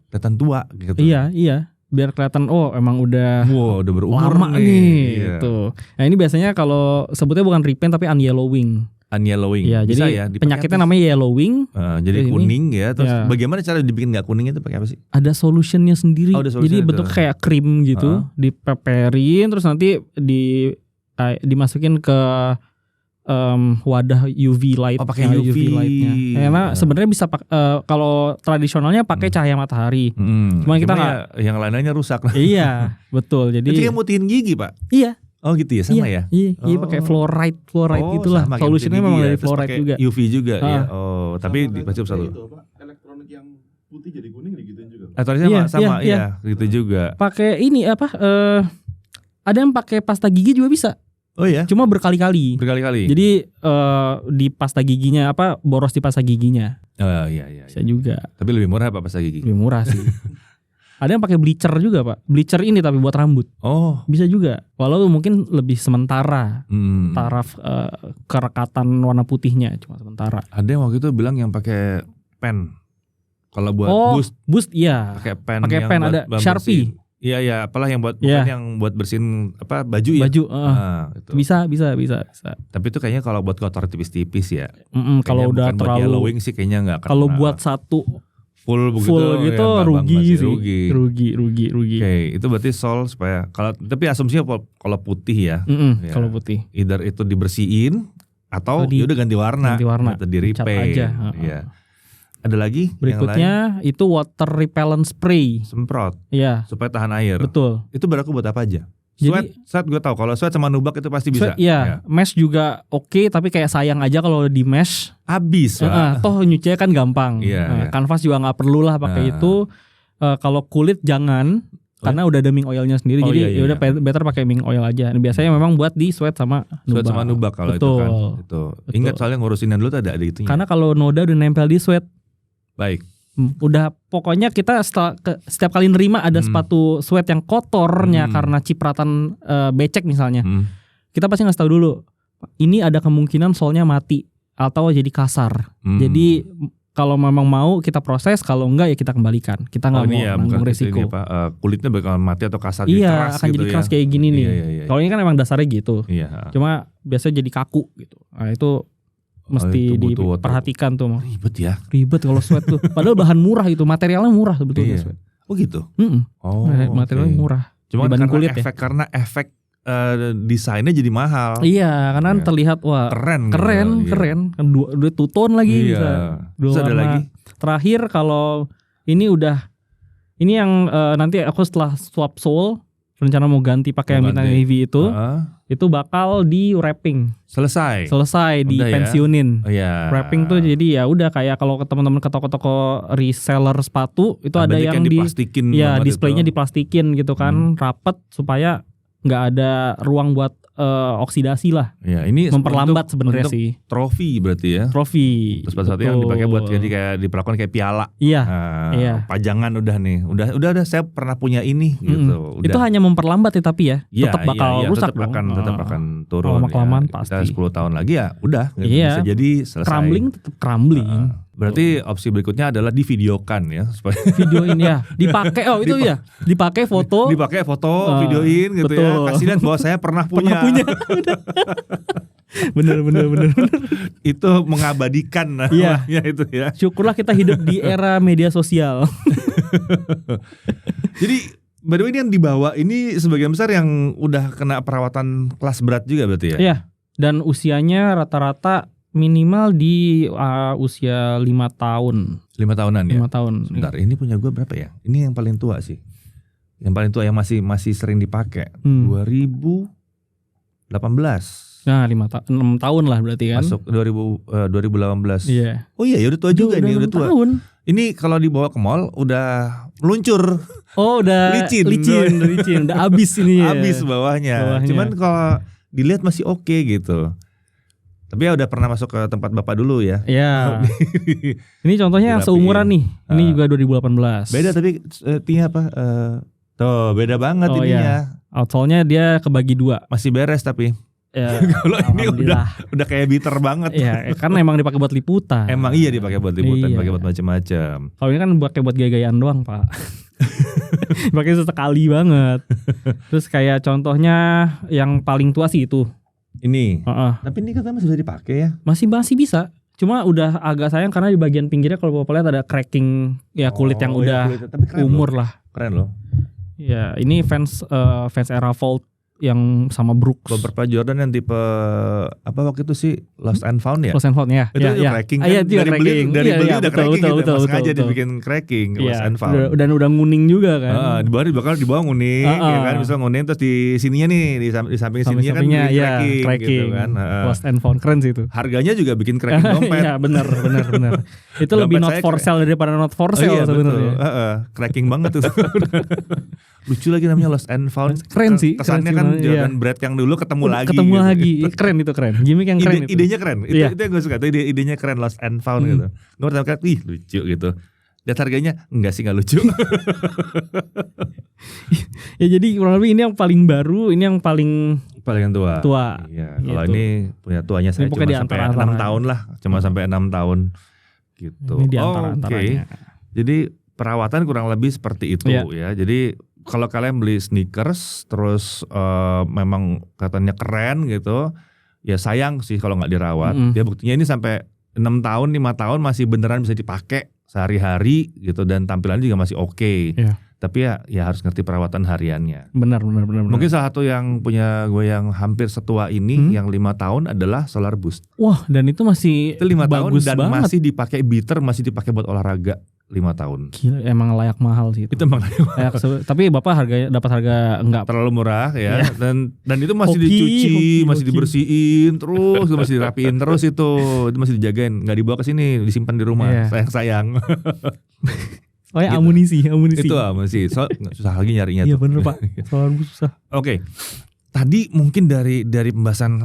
kelihatan tua gitu.
Iya. Biar kelihatan emang udah
berumur
lama nih gitu. Nah, ini biasanya kalau sebutnya bukan repaint tapi unyellowing. Iya, jadi penyakitnya namanya yellowing.
Jadi kuning ya. Terus bagaimana cara dibikin nggak kuning itu pakai apa sih?
Ada solutionnya sendiri. Jadi bentuk kayak krim gitu, dipeperin terus nanti dimasukin ke wadah UV light.
Pakai UV
lightnya. Karena sebenarnya bisa kalau tradisionalnya pakai cahaya matahari. Cuma kita nggak.
Yang lainnya rusak.
Iya, betul. Jadi
itu kayak mutihin gigi, Pak.
Iya.
Oh gitu ya, sama ya?
Iya, pakai fluoride gitulah. Solusinya memang dari fluoride juga.
UV juga ya. Tapi pasti satu.
Elektronik yang putih jadi kuning digituin juga.
Sama gitu juga.
Pakai ini ada yang pakai pasta gigi juga bisa.
Oh ya?
Cuma berkali-kali. Jadi di pasta giginya boros di pasta giginya.
Oh iya.
Bisa juga.
Tapi lebih murah apa pasta gigi?
Lebih murah sih. Ada yang pakai bleacher juga, Pak. Bleacher ini tapi buat rambut.
Oh,
bisa juga. Walau mungkin lebih sementara. Taraf kerekatan warna putihnya cuma sementara.
Ada yang waktu itu bilang yang pakai pen. Kalau buat
boost iya.
Pakai pen.
Pakai pen ada Sharpie.
Iya, apalah yang buat yang buat bersihin baju ya.
Baju,
gitu.
Bisa.
Tapi itu kayaknya kalau buat kotor tipis-tipis ya.
Kalau udah terlalu
yellowing sih kayaknya enggak.
Kalau buat satu full gitu rugi sih. Rugi.
Oke, itu berarti sol supaya tapi asumsinya kalau putih ya.
Kalau putih.
Either itu dibersihin atau udah ganti warna. Atau di repaint. Iya. Ada lagi
berikutnya itu water repellent spray.
Semprot.
Iya.
Supaya tahan air.
Betul.
Itu berlaku buat apa aja? Sweat gue tahu. Kalau sweat sama nubak itu pasti bisa.
Iya. Mesh juga oke, tapi kayak sayang aja kalau di mesh
habis.
Toh nyucinya kan gampang. Kanvas juga nggak perlu lah pakai itu. Kalau kulit jangan. Karena udah ada mink oilnya sendiri, jadi udah better pakai mink oil aja. Biasanya memang buat di sweat sama nubak.
Sweat sama nubak kalau itu kan. Ingat soalnya ngurusin dulu tuh ada itunya.
Karena kalau noda udah nempel di sweat.
Baik.
Udah pokoknya kita setiap kali nerima ada sepatu sweat yang kotornya karena cipratan becek misalnya. Kita pasti ngasih tahu dulu. Ini ada kemungkinan solnya mati atau jadi kasar. Jadi kalau memang mau kita proses, kalau enggak ya kita kembalikan. Kita nggak mau nanggung resiko.
Kulitnya bakal mati atau kasar
jadi keras.
Iya,
akan jadi keras kayak gini nih. Kalau ini kan emang dasarnya gitu. Cuma biasanya jadi kaku gitu. Nah itu mesti diperhatikan tuh.
Ribet ya.
Ribet kalau sweat tuh. Padahal bahan murah itu, materialnya murah sebetulnya sweat.
Oh gitu.
Materialnya murah.
Cuma karena efek desainnya jadi mahal.
Iya, karena kan terlihat wah keren. Kan dua two tone lagi bisa. Dua ada lagi. Terakhir kalau ini yang nanti aku setelah swap sole rencana mau ganti pakai yang midnight navy itu bakal di wrapping. Selesai dipensiunin. Wrapping tuh jadi ya udah kayak kalau ke teman-teman ke toko-toko reseller sepatu itu ada yang
diplastikin.
Ya, displaynya diplastikin gitu kan, rapet supaya nggak ada ruang buat oksidasi lah.
Ya, ini
memperlambat sebenarnya sih.
Trofi berarti ya.
Trofi.
Terus sepatu yang dipakai buat jadi kayak diperlakukan kayak piala.
Iya.
Pajangan udah nih. Udah saya pernah punya ini gitu.
Itu hanya memperlambat ya tapi ya. Tetap bakal rusak
tetap akan turun.
Lama-kelamaan pasti.
Kita 10 tahun lagi ya udah
bisa
jadi selesai.
Crumbling tetap crumbling.
Berarti opsi berikutnya adalah divideokan ya supaya
videoin ya, dipakai dipakai foto,
videoin gitu. Betul. Ya. Kasih lihat bahwa saya pernah punya. bener. Itu mengabadikan namanya itu ya.
Syukurlah kita hidup di era media sosial.
Jadi by the way ini yang dibawa ini sebagian besar yang udah kena perawatan kelas berat juga berarti ya?
Iya. Dan usianya rata-rata minimal di usia 5 tahun.
5 tahunan ya?
5 tahun.
Sebentar, ini punya gue berapa ya? Ini yang paling tua sih. Yang paling tua yang masih sering dipakai. 2018.
Nah, 6 tahun lah berarti kan.
Masuk 2018.
Iya.
Oh iya, udah tua juga nih, udah tua.
Tahun.
Ini kalau dibawa ke mall udah meluncur.
Oh, udah licin. Udah habis ini ya.
Habis bawahnya. Cuman kalau dilihat masih oke gitu. Tapi ya udah pernah masuk ke tempat Bapak dulu ya.
Iya. Ini contohnya yang seumuran nih. Ini juga 2018.
Beda tapi artinya apa? Tuh beda banget ininya.
Iya. Outsole-nya dia kebagi 2.
Masih beres tapi.
Ya,
kalau ini udah kayak bitter banget.
Iya, karena emang dipakai buat liputan.
Emang iya dipakai buat liputan, dipakai buat macam-macam.
Kalau ini kan pakai buat gaya-gayaan doang, Pak. Pakai sesekali banget. Terus kayak contohnya yang paling tua sih itu.
Ini. Tapi ini katanya masih bisa dipakai ya?
Masih bisa. Cuma udah agak sayang karena di bagian pinggirnya kalau Bapak lihat ada cracking ya kulit yang udah umur lah.
Keren loh.
Ya, ini fans era Volt yang sama Brooks.
Beberapa Jordan yang tipe apa waktu itu sih Lost and Found ya?
Lost and Found ya.
Itu juga cracking kan? Dari beli udah cracking gitu. Sengaja dibikin cracking Lost and Found.
Dan udah nguning juga kan.
Di bawah nguning ya kan, bisa nguning terus di sininya nih di samping sininya kan cracking gitu kan.
Lost and Found keren sih itu.
Harganya juga bikin cracking dompet.
Iya benar. Itu lebih not for sale daripada not for sale sebenarnya.
Cracking banget tuh. Lucu lagi namanya Lost and Found.
Keren sih.
Kesannya kan Jordan Brand yang dulu ketemu lagi.
Keren itu keren. Gimmick yang keren itu.
Idenya keren. Itu yang gue suka. Idenya keren Lost and Found gitu. Gue pertama kali lucu gitu. Lihat harganya enggak sih, enggak lucu.
Ya jadi kurang lebih ini yang paling baru, ini yang paling tua.
Iya. Kalau ini punya tuanya saya cuma sampai 6 tahun lah. Cuma sampai 6 tahun gitu.
Ini di antara-antaranya.
Jadi perawatan kurang lebih seperti itu ya. Jadi kalau kalian beli sneakers terus memang katanya keren gitu, ya sayang sih kalau nggak dirawat. Ya buktinya ini sampai 6 tahun, 5 tahun masih beneran bisa dipakai sehari-hari gitu dan tampilannya juga masih oke. Tapi ya harus ngerti perawatan hariannya.
Benar.
Mungkin salah satu yang punya gue yang hampir setua ini yang 5 tahun adalah Solar Boost.
Wah, dan itu masih
itu 5 tahun dan
banget.
Masih dipakai beater, masih dipakai buat olahraga. 5 tahun.
Gila, emang layak mahal sih itu.
Emang layak.
Tapi Bapak dapat harga enggak
terlalu murah ya. Dan itu masih dicuci, masih dibersihin terus, masih dirapiin terus itu masih dijagain, enggak dibawa ke sini, disimpan di rumah. Sayang.
Oh ya, gitu. amunisi.
Itu amunisi. Susah lagi nyarinya tuh.
Iya bener Pak. Soal susah.
Oke. Tadi mungkin dari pembahasan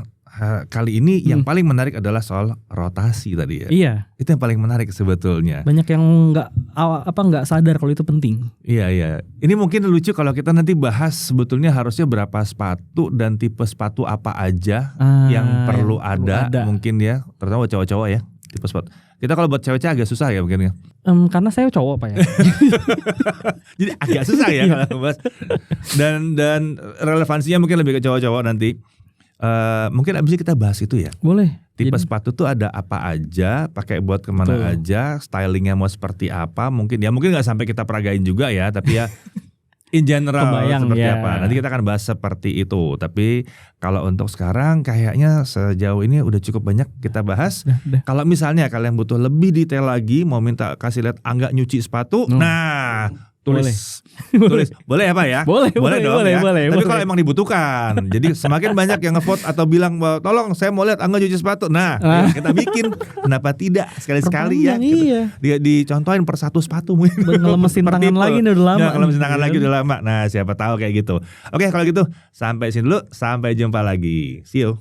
kali ini yang paling menarik adalah soal rotasi tadi ya.
Iya.
Itu yang paling menarik sebetulnya.
Banyak yang nggak sadar kalau itu penting.
Iya. Ini mungkin lucu kalau kita nanti bahas sebetulnya harusnya berapa sepatu dan tipe sepatu apa aja yang perlu ada mungkin ya, terutama buat cowok-cowok ya, tipe sepatu. Kita kalau buat cewek-cewek agak susah ya mungkin ya.
Karena saya cowok Pak ya.
Jadi agak susah ya kalau bahas. Dan relevansinya mungkin lebih ke cowok-cowok nanti. Mungkin abis ini kita bahas itu ya.
Boleh.
Tipe sepatu tuh ada apa aja, pakai buat kemana aja, stylingnya mau seperti apa, mungkin nggak sampai kita peragain juga ya, tapi ya in general seperti apa. Nanti kita akan bahas seperti itu. Tapi kalau untuk sekarang kayaknya sejauh ini udah cukup banyak kita bahas. Kalau misalnya kalian butuh lebih detail lagi, mau minta kasih lihat Angga nyuci sepatu, nah tulis boleh apa ya?
Boleh dong ya.
Tapi kalau emang dibutuhkan, jadi semakin banyak yang ngevote atau bilang tolong saya mau lihat Angga cuci sepatu, nah kita bikin, kenapa tidak sekali-sekali ya? Dia dicontohin per satu sepatu mungkin.
Ngelemesin tangan lagi udah lama.
Ngelemesin tangan lagi udah lama. Nah siapa tahu kayak gitu. Oke kalau gitu sampai sini dulu, sampai jumpa lagi. See you.